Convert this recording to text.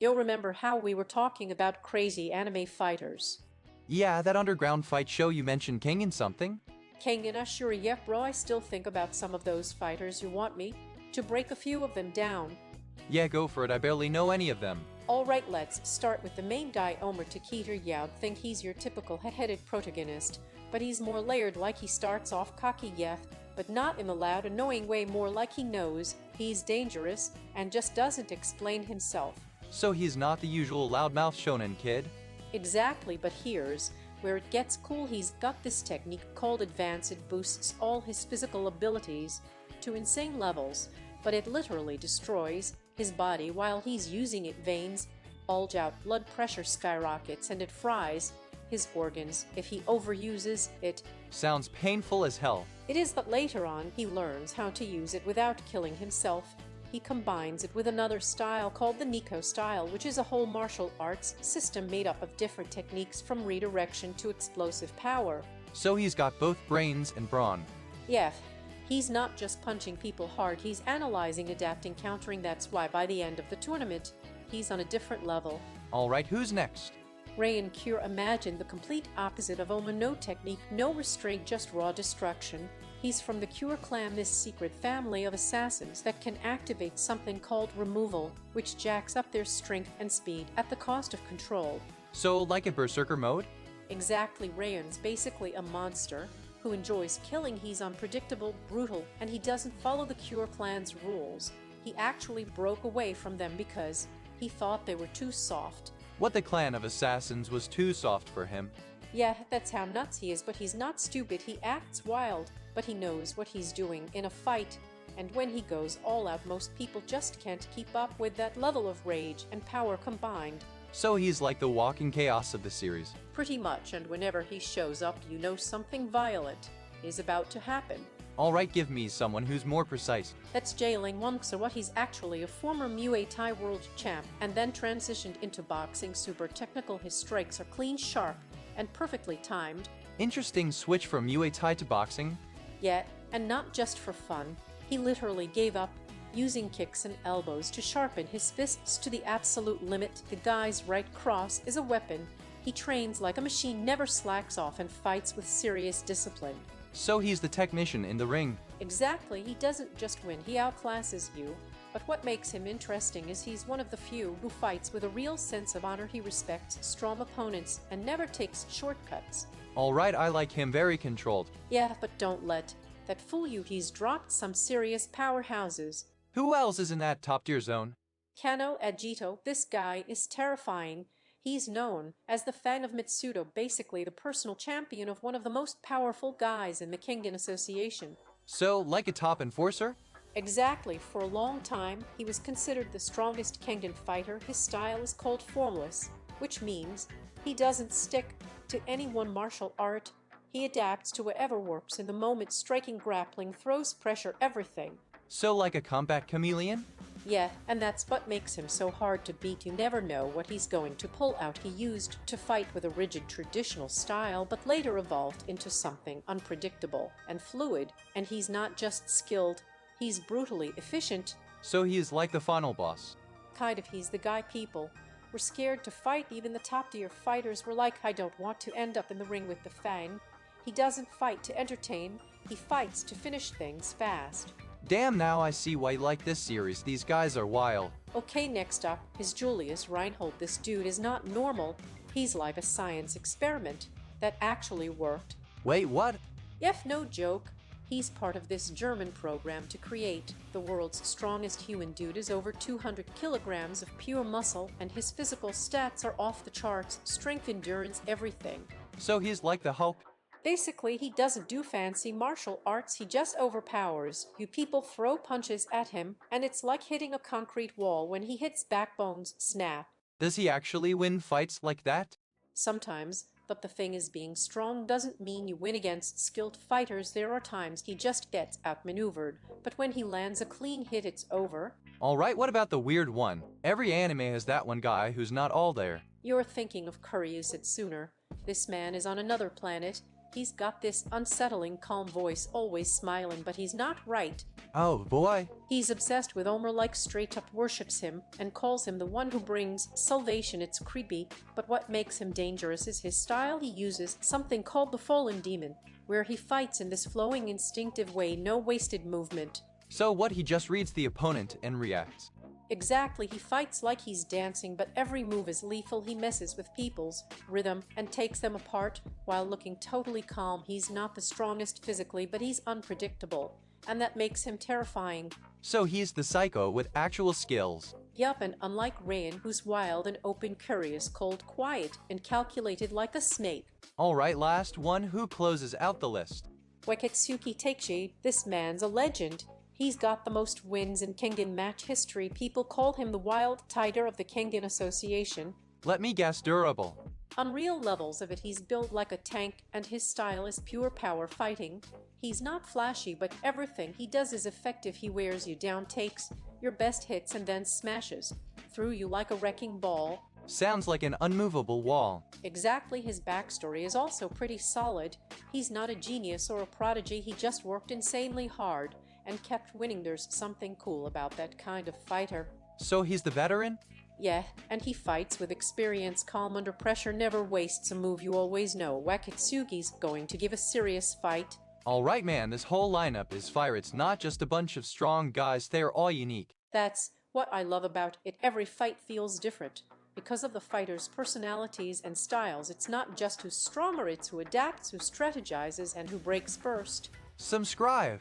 You'll remember how we were talking about crazy anime fighters. Yeah, that underground fight show you mentioned Kengan something? Kengan Ashura, yep bro, I still think about some of those fighters. You want me to break a few of them down? Yeah, go for it, I barely know any of them. Alright, let's start with the main guy, Ohma Tokita. Yeah, I'd think he's your typical head-headed protagonist, but he's more layered. Like he starts off cocky, yeah, but not in a loud, annoying way, more like he knows he's dangerous and just doesn't explain himself. So he's not the usual loudmouth shonen kid? Exactly, but here's where it gets cool. He's got this technique called Advance. It boosts all his physical abilities to insane levels, but it literally destroys his body while he's using it. Veins bulge out, blood pressure skyrockets, and it fries his organs if he overuses it. Sounds painful as hell. It is, but later on he learns how to use it without killing himself. He combines it with another style called the Nico style, which is a whole martial arts system made up of different techniques from redirection to explosive power. So he's got both brains and brawn. Yeah, he's not just punching people hard, he's analyzing, adapting, countering. That's why by the end of the tournament, he's on a different level. Alright, who's next? Ray and Cure, imagine the complete opposite of Ohma. No technique, no restraint, just raw destruction. He's from the Cure clan, this secret family of assassins that can activate something called removal, which jacks up their strength and speed at the cost of control. So, like a berserker mode? Exactly, Rayan's basically a monster who enjoys killing. He's unpredictable, brutal, and he doesn't follow the Cure clan's rules. He actually broke away from them because he thought they were too soft. What, the clan of assassins was too soft for him? Yeah, that's how nuts he is, but he's not stupid. He acts wild, but he knows what he's doing in a fight. And when he goes all out, most people just can't keep up with that level of rage and power combined. So he's like the walking chaos of the series. Pretty much, and whenever he shows up, you know something violent is about to happen. Alright, give me someone who's more precise. That's Jailing Wonks, or what, he's actually a former Muay Thai world champ and then transitioned into boxing. Super technical, his strikes are clean, sharp, and perfectly timed. Interesting switch from Muay Thai to boxing. Yet, and not just for fun, he literally gave up using kicks and elbows to sharpen his fists to the absolute limit. The guy's right cross is a weapon. He trains like a machine, never slacks off, and fights with serious discipline. So he's the technician in the ring. Exactly, he doesn't just win, he outclasses you. But what makes him interesting is he's one of the few who fights with a real sense of honor. He respects strong opponents and never takes shortcuts. Alright, I like him, very controlled. Yeah, but don't let that fool you. He's dropped some serious powerhouses. Who else is in that top tier zone? Kanoh Agito, this guy is terrifying. He's known as the Fang of Mitsudo, basically the personal champion of one of the most powerful guys in the Kengan Association. So, like a top enforcer? Exactly. For a long time, he was considered the strongest Kengan fighter. His style is called formless, which means he doesn't stick to any one martial art. He adapts to whatever works in the moment, striking, grappling, throws, pressure, everything. So like a combat chameleon? Yeah, and that's what makes him so hard to beat. You never know what he's going to pull out. He used to fight with a rigid traditional style, but later evolved into something unpredictable and fluid. And he's not just skilled, he's brutally efficient. So he is like the final boss. Kind of, he's the guy people were scared to fight. Even the top tier fighters were like, I don't want to end up in the ring with the Fang. He doesn't fight to entertain, he fights to finish things fast. Damn, now I see why you like this series. These guys are wild. Okay, next up is Julius Reinhold. This dude is not normal. He's like a science experiment that actually worked. Wait, what? Yes, no joke. He's part of this German program to create the world's strongest human. Dude is over 200 kilograms of pure muscle, and his physical stats are off the charts. Strength, endurance, everything. So he's like the Hulk? Basically, he doesn't do fancy martial arts, he just overpowers you. People throw punches at him, and it's like hitting a concrete wall. When he hits, backbones snap. Does he actually win fights like that? Sometimes, but the thing is, being strong doesn't mean you win against skilled fighters. There are times he just gets outmaneuvered, but when he lands a clean hit, it's over. Alright, what about the weird one? Every anime has that one guy who's not all there. You're thinking of Kuryu Setsuna. This man is on another planet. He's got this unsettling calm voice, always smiling, but he's not right. Oh boy. He's obsessed with Ohma, like straight up worships him and calls him the one who brings salvation. It's creepy, but what makes him dangerous is his style. He uses something called the Fallen Demon, where he fights in this flowing, instinctive way, no wasted movement. So what, he just reads the opponent and reacts? Exactly, he fights like he's dancing, but every move is lethal. He messes with people's rhythm and takes them apart while looking totally calm. He's not the strongest physically, but he's unpredictable, and that makes him terrifying. So he's the psycho with actual skills. Yup, and unlike Rain, who's wild and open, curious, cold, quiet, and calculated like a snake. Alright, last one, who closes out the list? Wakatsuki Takeshi. This man's a legend. He's got the most wins in Kengan match history. People call him the Wild Tiger of the Kengan Association. Let me guess, durable. On real levels of it, he's built like a tank, and his style is pure power fighting. He's not flashy, but everything he does is effective. He wears you down, takes your best hits, and then smashes through you like a wrecking ball. Sounds like an unmovable wall. Exactly. His backstory is also pretty solid. He's not a genius or a prodigy. He just worked insanely hard and kept winning. There's something cool about that kind of fighter. So he's the veteran? Yeah, and he fights with experience, calm under pressure, never wastes a move. You always know Wakatsuki's going to give a serious fight. Alright man, this whole lineup is fire. It's not just a bunch of strong guys, they're all unique. That's what I love about it. Every fight feels different because of the fighters' personalities and styles. It's not just who's stronger, it's who adapts, who strategizes, and who breaks first. Subscribe!